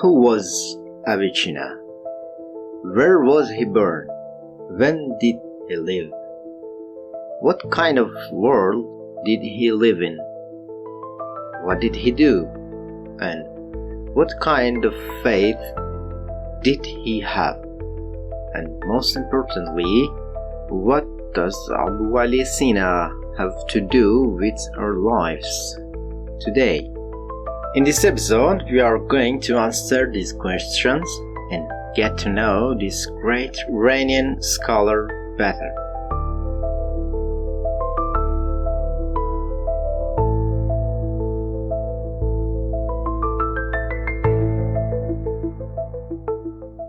Who was Avicenna? Where was he born? When did he live? What kind of world did he live in? What did he do? And what kind of faith did he have? And most importantly, what does Abd Allah ibn Sina have to do with our lives today? In this episode, we are going to answer these questions and get to know this great Iranian scholar better.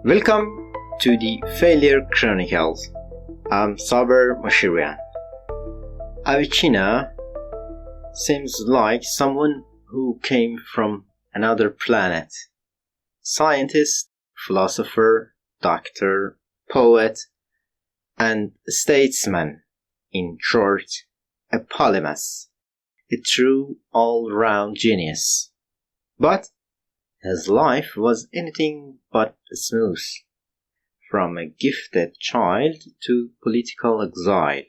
Welcome to the Failure Chronicles. I'm Saber Moshirian. Avicenna seems like someone who came from another planet. Scientist, philosopher, doctor, poet, and statesman. In short, a polymath, a true all-round genius. But his life was anything but smooth, from a gifted child to political exile,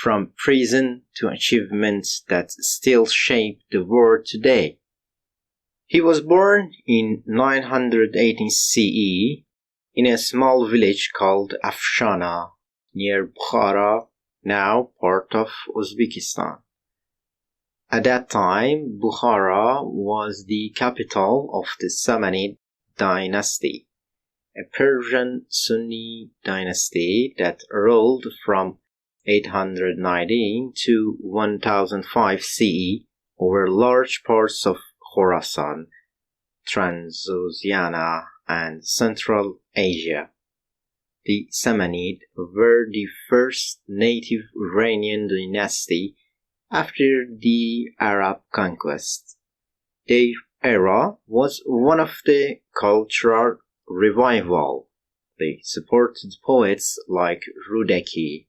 from prison to achievements that still shape the world today. He was born in 918 CE in a small village called Afshana, near Bukhara, now part of Uzbekistan. At that time, Bukhara was the capital of the Samanid dynasty, a Persian Sunni dynasty that ruled from 819 to 1005 CE over large parts of Khorasan, Transoxiana, and Central Asia. The Samanid were the first native Iranian dynasty after the Arab conquest. Their era was one of the cultural revival. They supported poets like Rudaki,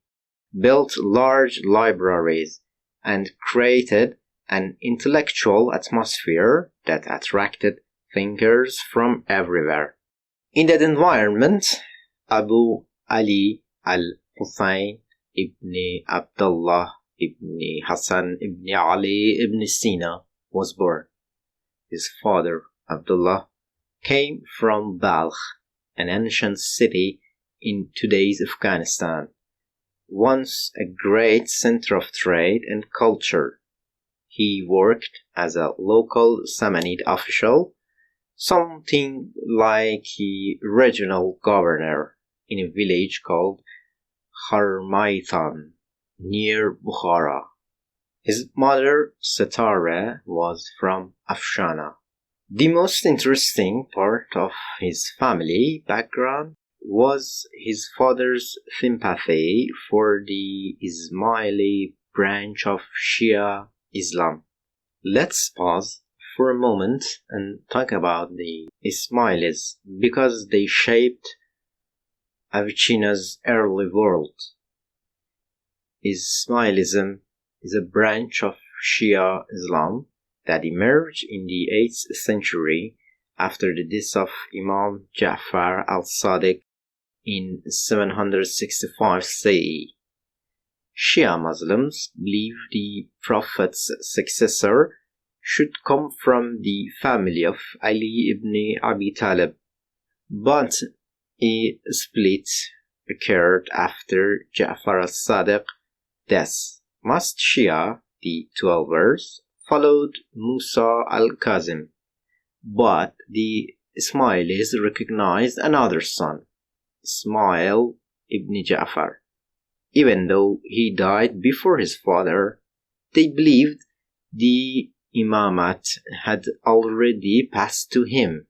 built large libraries, and created an intellectual atmosphere that attracted thinkers from everywhere. In that environment, Abu Ali al-Husayn ibn Abd Allah ibn Hassan ibn Ali ibn Sina was born. His father, Abdullah, came from Balkh, an ancient city in today's Afghanistan, once a great center of trade and culture. He worked as a local Samanid official, something like a regional governor, in a village called Hamadan, near Bukhara. His mother, Satara, was from Afshana. The most interesting part of his family background was his father's sympathy for the Ismaili branch of Shia Islam. Let's pause for a moment and talk about the Ismailis because they shaped Avicenna's early world. Ismailism is a branch of Shia Islam that emerged in the 8th century after the death of Imam Ja'far al-Sadiq in 765 CE. Shia Muslims believe the Prophet's successor should come from the family of Ali ibn Abi Talib, but a split occurred after Ja'far al-Sadiq's death. Most Shia, the Twelvers, followed Musa al-Kazim, but the Ismailis recognized another son, Ismail ibn Ja'far. Even though he died before his father, they believed the imamat had already passed to him.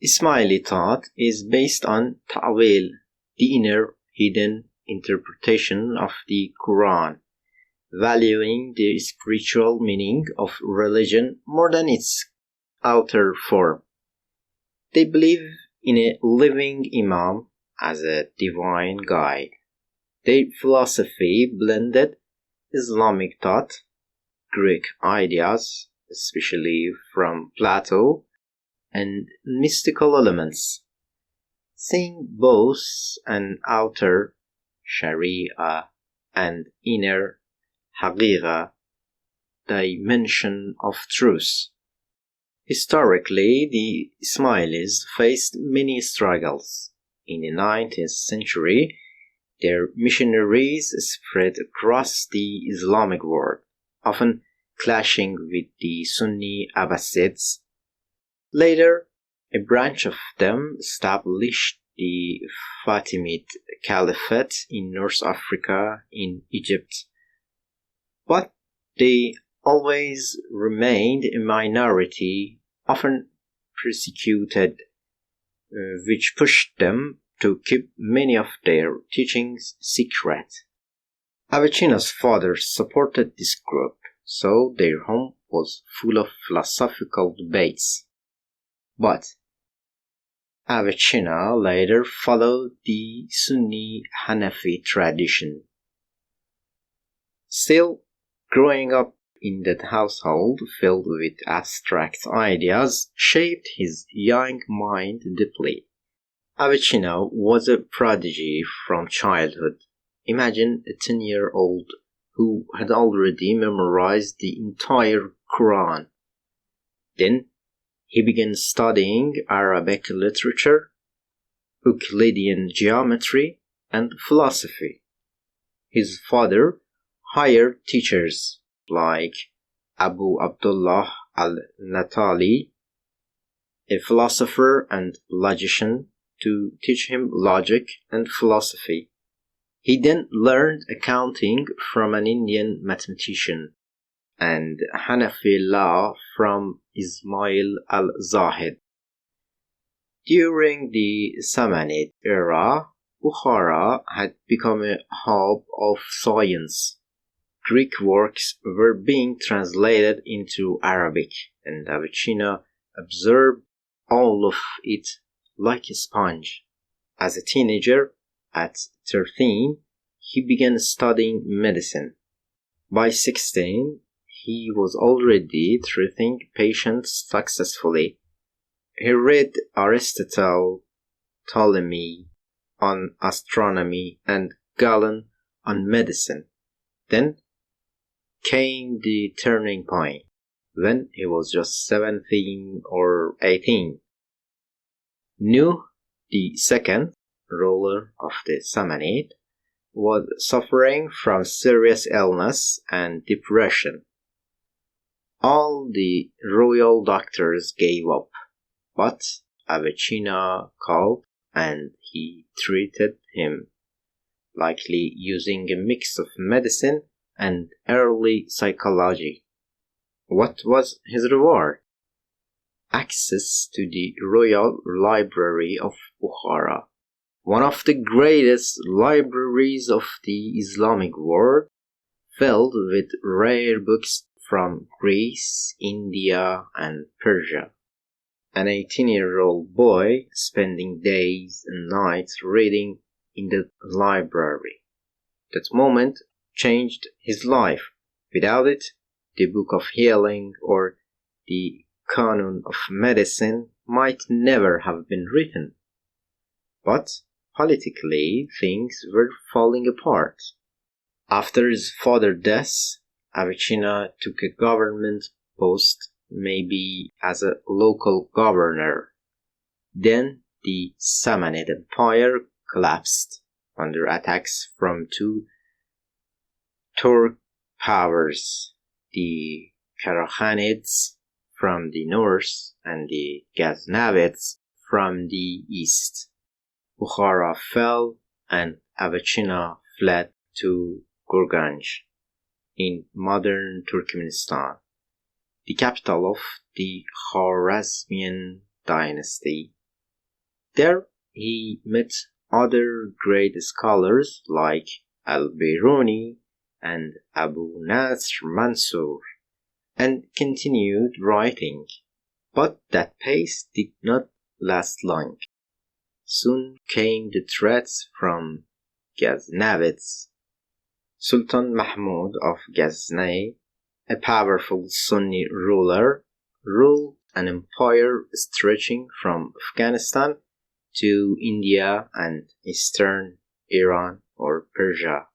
Ismaili thought is based on ta'wil, the inner hidden interpretation of the Qur'an, valuing the spiritual meaning of religion more than its outer form. They believe in a living imam as a divine guide. Their philosophy blended Islamic thought, Greek ideas, especially from Plato, and mystical elements, seeing both an outer Sharia and inner Haqiqa dimension of truth. Historically, the Ismailis faced many struggles. In the 19th century, their missionaries spread across the Islamic world, often clashing with the Sunni Abbasids. Later, a branch of them established the Fatimid Caliphate in North Africa, in Egypt, but they always remained a minority, often persecuted, which pushed them to keep many of their teachings secret. Avicenna's father supported this group, so their home was full of philosophical debates. But Avicenna later followed the Sunni Hanafi tradition. Still, growing up in that household filled with abstract ideas shaped his young mind deeply. Avicenna was a prodigy from childhood. Imagine a 10-year-old who had already memorized the entire Qur'an. Then he began studying Arabic literature, Euclidean geometry, and philosophy. His father hired teachers like Abdullah al-Natali, a philosopher and logician, to teach him logic and philosophy. He then learned accounting from an Indian mathematician and Hanafi law from Ismail al-Zahid. During the Samanid era, Bukhara had become a hub of science. Greek works were being translated into Arabic, and Avicenna absorbed all of it like a sponge. As a teenager, at 13, he began studying medicine. By 16, he was already treating patients successfully. He read Aristotle, Ptolemy on astronomy, and Galen on medicine. Then came the turning point, when he was just 17 or 18. Nuh, the second ruler of the Samanid, was suffering from serious illness and depression. All the royal doctors gave up, but Avicenna called and he treated him, likely using a mix of medicine and early psychology. What was his reward? Access to the Royal Library of Bukhara, one of the greatest libraries of the Islamic world, filled with rare books from Greece, India, and Persia. An 18-year-old boy spending days and nights reading in the library. That moment changed his life. Without it, the Book of Healing or the Canon of Medicine might never have been written. But politically, things were falling apart. After his father's death, Avicenna took a government post, maybe as a local governor. Then the Samanid Empire collapsed under attacks from two Turk powers, the Karakhanids from the north and the Ghaznavids from the east. Bukhara fell and Avicenna fled to Gurganj in modern Turkmenistan, the capital of the Khwarezmian dynasty. There he met other great scholars like Al-Biruni and Abu Nasr Mansur, and continued writing. But that pace did not last long. Soon came the threats from Ghaznavids. Sultan Mahmud of Ghazni, a powerful Sunni ruler, ruled an empire stretching from Afghanistan to India and eastern Iran or Persia.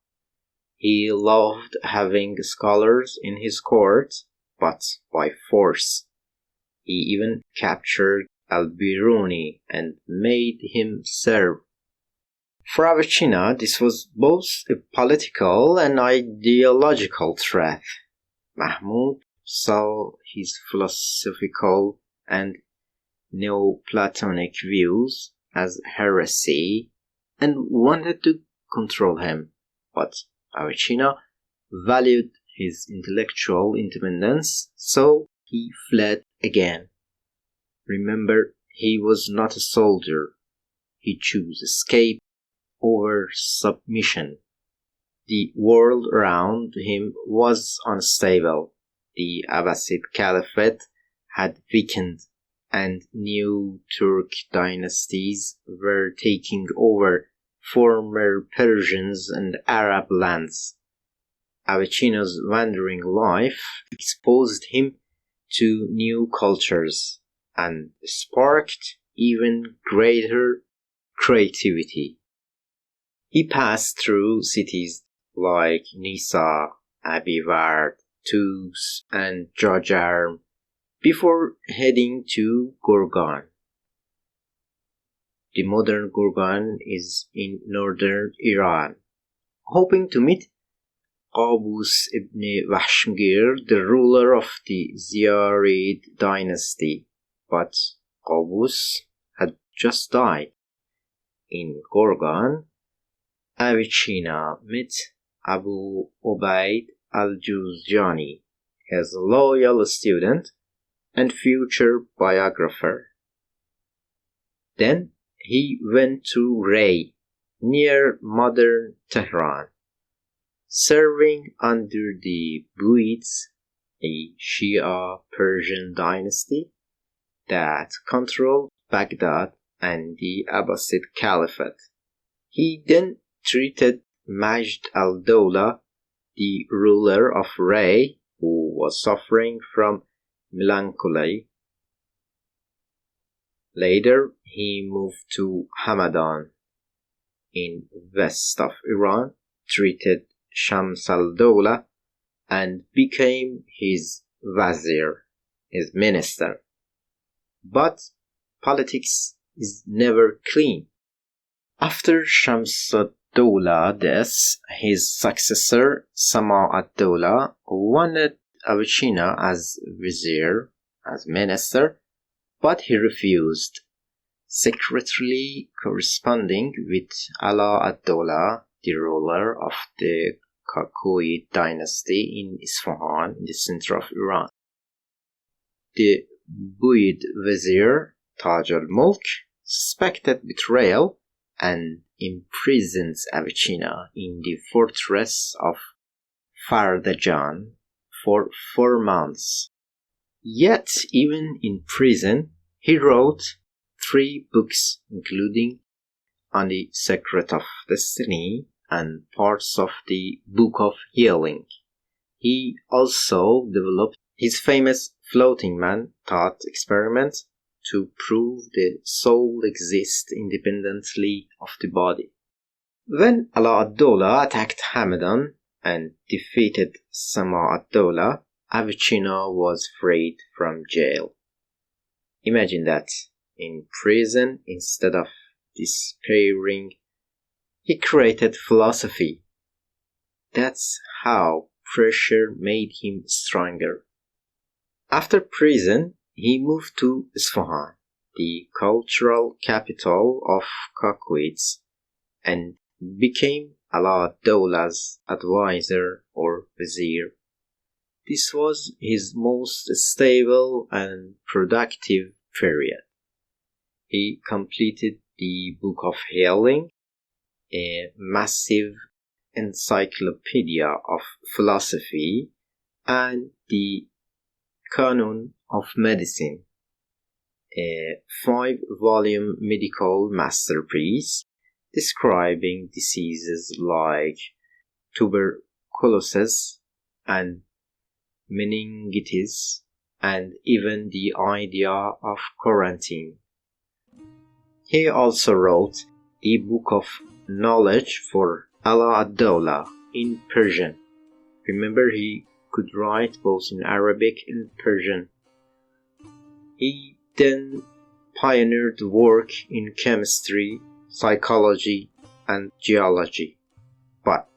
He loved having scholars in his court, but by force. He even captured Al-Biruni and made him serve. For Avicenna, this was both a political and ideological threat. Mahmud saw his philosophical and Neoplatonic views as heresy and wanted to control him, but Avicenna valued his intellectual independence, so he fled again. Remember, he was not a soldier. He chose escape over submission. The world around him was unstable. The Abbasid Caliphate had weakened, and new Turk dynasties were taking over former Persians and Arab lands. Avicenna's wandering life exposed him to new cultures and sparked even greater creativity. He passed through cities like Nisa, Abivard, Tus, and Jajarm before heading to Gorgan. The modern Gorgan is in northern Iran, hoping to meet Qaboos ibn Wahshgir, the ruler of the Ziyarid dynasty, but Qaboos had just died. In Gorgan, Avicenna met Abu Ubaid al-Juzjani, his loyal student and future biographer. Then he went to Ray, near modern Tehran, serving under the Buyids, a Shia Persian dynasty that controlled Baghdad and the Abbasid Caliphate. He then treated Majd al-Dawla, the ruler of Ray, who was suffering from melancholy. Later, he moved to Hamadan in west of Iran, treated Shams al-Dawla, and became his Vizier, his minister. But politics is never clean. After Shams al-Dawla's death, his successor Samanid Bukhara wanted Avicenna as Vizier, as minister, but he refused, secretly corresponding with Ala-ad-Dawla, the ruler of the Kakuyid dynasty in Isfahan, in the center of Iran. The Buyid Vizier, Taj al-Mulk, suspected betrayal and imprisoned Avicenna in the fortress of Fardajan for 4 months. Yet, even in prison, he wrote 3 books, including On the Secret of Destiny and parts of the Book of Healing. He also developed his famous floating man thought experiment to prove the soul exists independently of the body. When Ala-ad-Dawla attacked Hamadan and defeated Samanid, Avicenna was freed from jail. Imagine that, in prison, instead of despairing, he created philosophy. That's how pressure made him stronger. After prison, he moved to Isfahan, the cultural capital of Kakuyids, and became Ala-ad-Dawla's advisor or vizier. This was his most stable and productive period. He completed the Book of Healing, a massive encyclopedia of philosophy, and the Canon of Medicine, a 5-volume medical masterpiece describing diseases like tuberculosis and meningitis and even the idea of quarantine. He also wrote the Book of Knowledge for Abd Allah in Persian. Remember, he could write both in Arabic and Persian. He then pioneered work in chemistry, psychology, and geology. But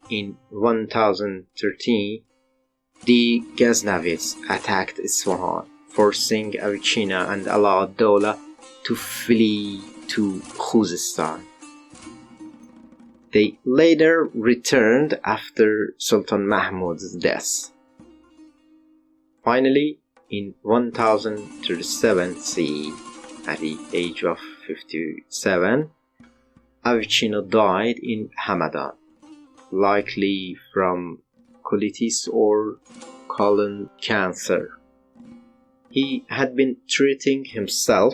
in 1013, the Ghaznavids attacked Isfahan, forcing Avicenna and Abd Allah to flee to Khuzestan. They later returned after Sultan Mahmud's death. Finally, in 1037 CE, at the age of 57, Avicenna died in Hamadan, likely from colitis or colon cancer. He had been treating himself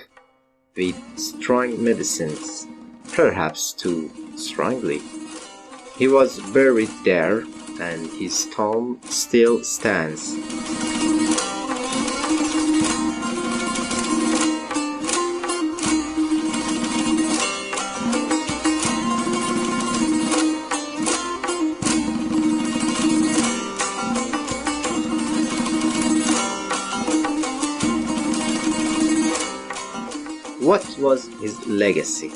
with strong medicines, perhaps too strongly. He was buried there, and his tomb still stands. What was his legacy?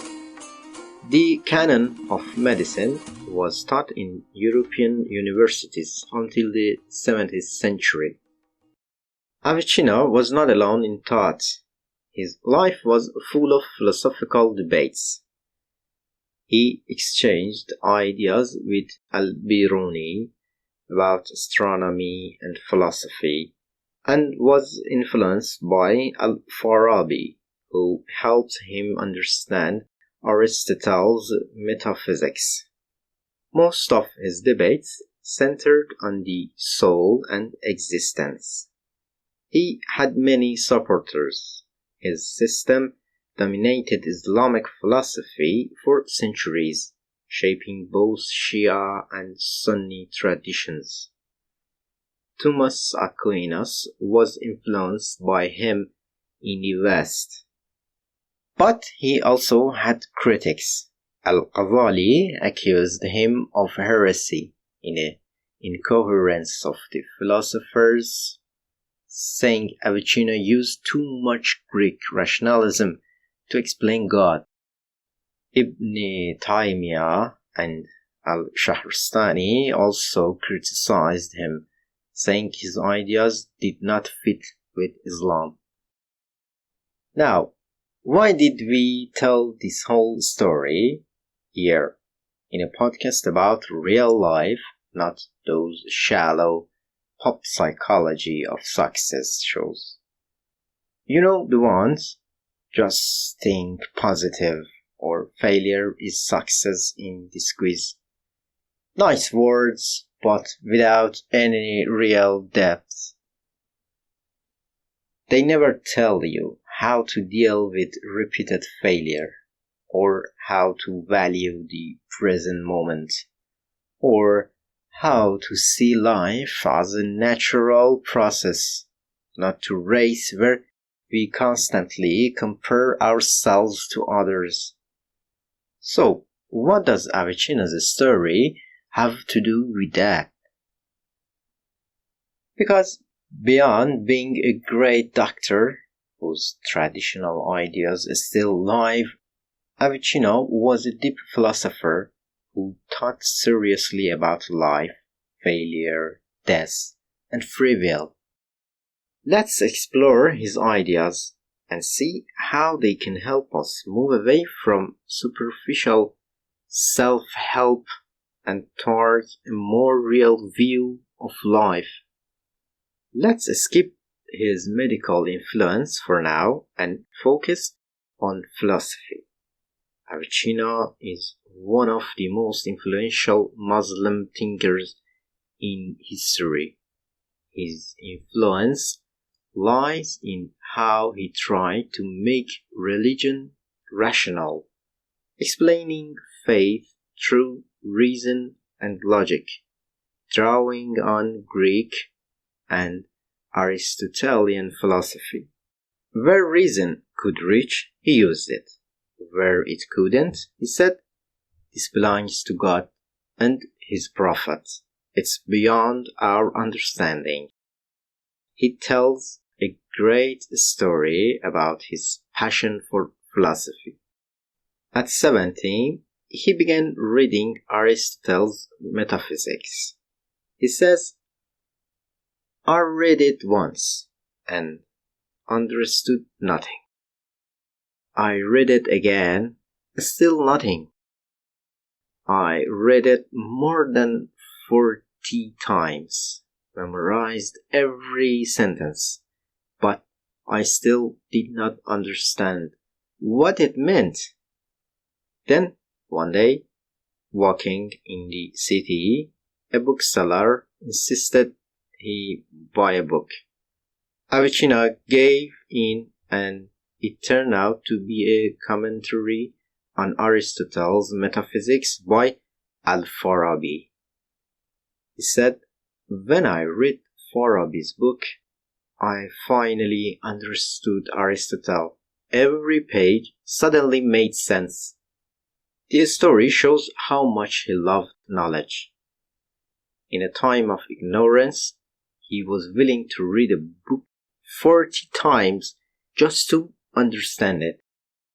The canon of medicine was taught in European universities until the 17th century. Avicenna was not alone in thought. His life was full of philosophical debates. He exchanged ideas with Al-Biruni about astronomy and philosophy, and was influenced by Al-Farabi, who helped him understand Aristotle's Metaphysics. Most of his debates centered on the soul and existence. He had many supporters. His system dominated Islamic philosophy for centuries, shaping both Shia and Sunni traditions. Thomas Aquinas was influenced by him in the West. But he also had critics. Al-Ghazali accused him of heresy in the incoherence of the philosophers, saying Avicenna used too much Greek rationalism to explain God. Ibn Taymiyyah and Al-Shahrastani also criticized him, saying his ideas did not fit with Islam. Now, why did we tell this whole story here in a podcast about real life, not those shallow pop psychology of success shows? You know the ones, just think positive, or failure is success in disguise. Nice words, but without any real depth. They never tell you how to deal with repeated failure, or how to value the present moment, or how to see life as a natural process, not a race where we constantly compare ourselves to others. So, what does Avicenna's story have to do with that? Because beyond being a great doctor, whose traditional ideas still live, Avicenna was a deep philosopher who thought seriously about life, failure, death, and free will. Let's explore his ideas and see how they can help us move away from superficial self-help and toward a more real view of life. Let's skip his medical influence for now and focus on philosophy. Avicenna is one of the most influential Muslim thinkers in history. His influence lies in how he tried to make religion rational, explaining faith through reason and logic, drawing on Greek and Aristotelian philosophy. Where reason could reach, he used it. Where it couldn't, he said, this belongs to God and his prophet. It's beyond our understanding. He tells a great story about his passion for philosophy. At 17, he began reading Aristotle's Metaphysics. He says, I read it once and understood nothing. I read it again, still nothing. I read it more than 40 times, memorized every sentence, but I still did not understand what it meant. Then, one day, walking in the city, a bookseller insisted he buy a book. Avicenna gave in, and it turned out to be a commentary on Aristotle's Metaphysics by Al-Farabi. He said, when I read Farabi's book, I finally understood Aristotle. Every page suddenly made sense. The story shows how much he loved knowledge. In a time of ignorance, he was willing to read a book 40 times just to understand it.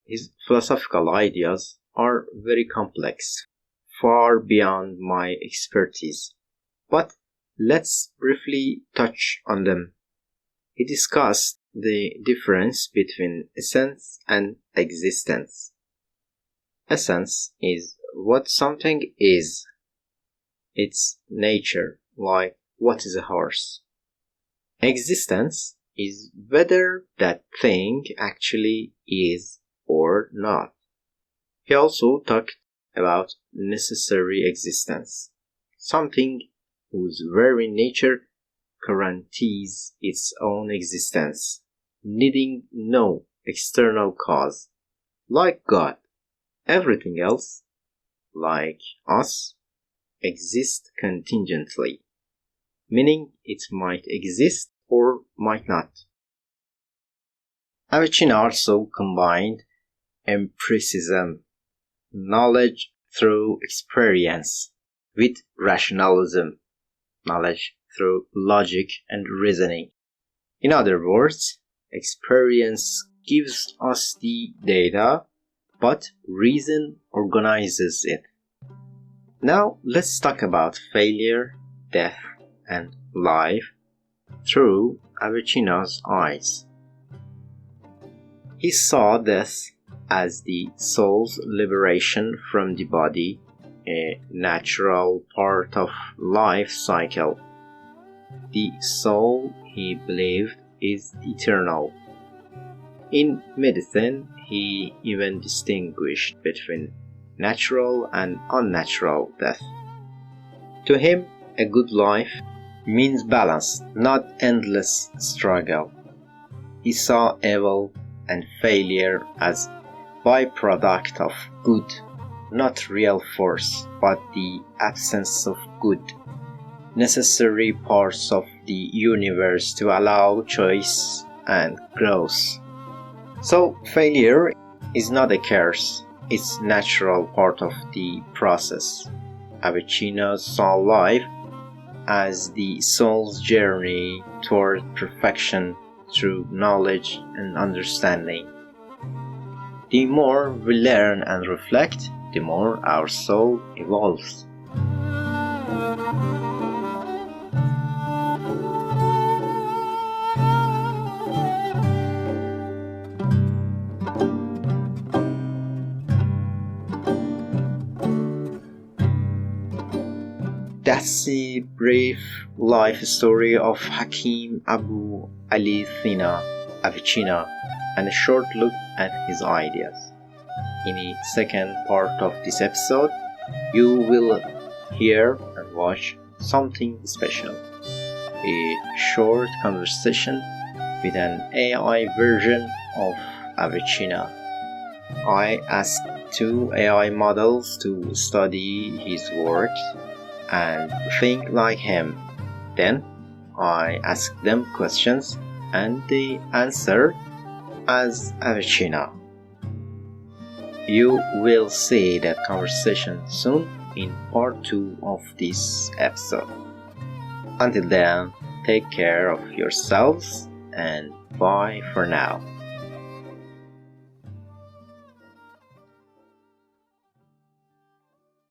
His philosophical ideas are very complex, far beyond my expertise, but let's briefly touch on them. He discussed the difference between essence and existence. Essence is what something is. Its nature, like what is a horse. Existence is whether that thing actually is or not. He also talked about necessary existence, something whose very nature guarantees its own existence, needing no external cause, like God. Everything else, like us, exists contingently, meaning it might exist or might not. Avicenna also combined empiricism, knowledge through experience, with rationalism, knowledge through logic and reasoning. In other words, experience gives us the data, but reason organizes it. Now let's talk about failure, death, and life through Avicenna's eyes. He saw death as the soul's liberation from the body, a natural part of life cycle. The soul, he believed, is eternal. In medicine, he even distinguished between natural and unnatural death. To him, a good life means balance, not endless struggle. He saw evil and failure as byproduct of good, not real force, but the absence of good, necessary parts of the universe to allow choice and growth. So failure is not a curse, it's natural part of the process. Avicenna saw life as the soul's journey toward perfection through knowledge and understanding. The more we learn and reflect, the more our soul evolves. That's the brief life story of Hakim Abu Ali Sina, Avicenna, and a short look at his ideas. In the second part of this episode, you will hear and watch something special. A short conversation with an AI version of Avicenna. I asked 2 AI models to study his work and think like him. Then I asked them questions and they answered as Avicenna. You will see that conversation soon in part 2 of this episode. Until then, take care of yourselves and bye for now.